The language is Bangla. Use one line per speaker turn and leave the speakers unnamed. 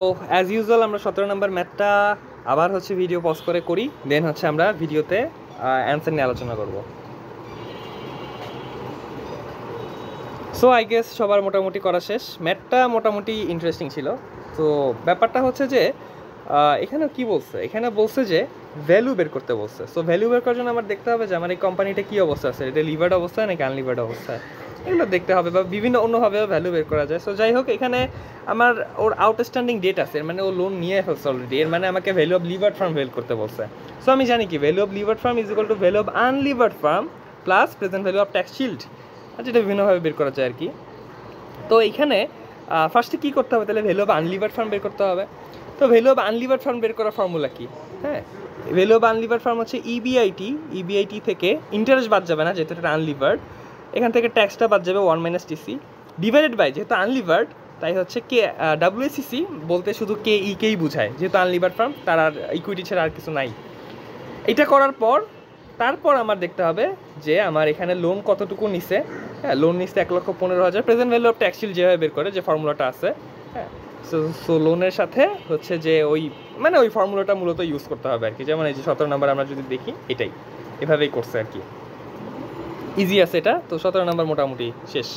তো অ্যাজ ইউজুয়াল আমরা 17 নম্বর ম্যাথটা আবার হচ্ছে ভিডিও পজ করে করি, দেন হচ্ছে আমরা ভিডিওতে অ্যান্সার নিয়ে আলোচনা করব। সো আই গেস সবার মোটামুটি করা শেষ। ম্যাথটা মোটামুটি ইন্টারেস্টিং ছিল। তো ব্যাপারটা হচ্ছে যে এখানে কি বলছে, এখানে বলছে যে ভ্যালু বের করতে বলছে। সো ভ্যালু বের করার জন্য আমার দেখতে হবে যে আমার এই কোম্পানিটা কী অবস্থা আছে, এটা লিভার্ড অবস্থায় নাকি আনলিভার্ড অবস্থায়, এগুলো দেখতে হবে, বা বিভিন্ন অন্যভাবেও ভ্যালু বের করা যায়। সো যাই হোক, এখানে আমার ওর আউটস্ট্যান্ডিং ডেট আছে, মানে ও লোন নিয়ে ফেলছে অলরেডি, এর মানে আমাকে ভ্যালু অফ লিভার্ড ফার্ম বের করতে বলছে। সো আমি জানি কি value of levered firm is equal to value of unlevered firm plus present value of tax shield, যেটা বিভিন্নভাবে বের করা যায় আর কি। তো এইখানে ফার্স্টে কী করতে হবে, তাহলে ভ্যালু অফ আনলিভার্ড ফার্ম বের করতে হবে। তো ভ্যালু অফ আনলিভার্ড ফার্ম বের করার ফর্মুলা কি? হ্যাঁ, ভ্যালু অফ আনলিভার্ড ফার্ম হচ্ছে ইবিআইটি থেকে ইন্টারেস্ট বাদ যাবে না, যেহেতু এটা আনলিভার্ড, এখান থেকে ট্যাক্সটা বাদ যাবে 1 - TC ডিভাইডেড বাই, যেহেতু আনলিভার্ড তাই হচ্ছে কে WACC বলতে শুধু কেই বোঝায়, যেহেতু আনলিভার্ড ফার্ম তার আর ইকুইটি ছাড়া আর কিছু নাই। এটা করার পর তারপর আমার দেখতে হবে যে আমার এখানে লোন কতটুকু নিছে। হ্যাঁ, লোন নিচ্ছে 1,15,000, present value of tax shield যেভাবে বের করে যে ফর্মুলাটা আছে। হ্যাঁ, সো লোনের সাথে হচ্ছে যে ওই মানে ওই ফর্মুলাটা মূলত ইউজ করতে হবে আর কি। যেমন এই যে 17 নম্বর আমরা যদি দেখি, এটাই এভাবেই করছে আর কি। ইজি আছে এটা। তো 17 নম্বর মোটামুটি শেষ।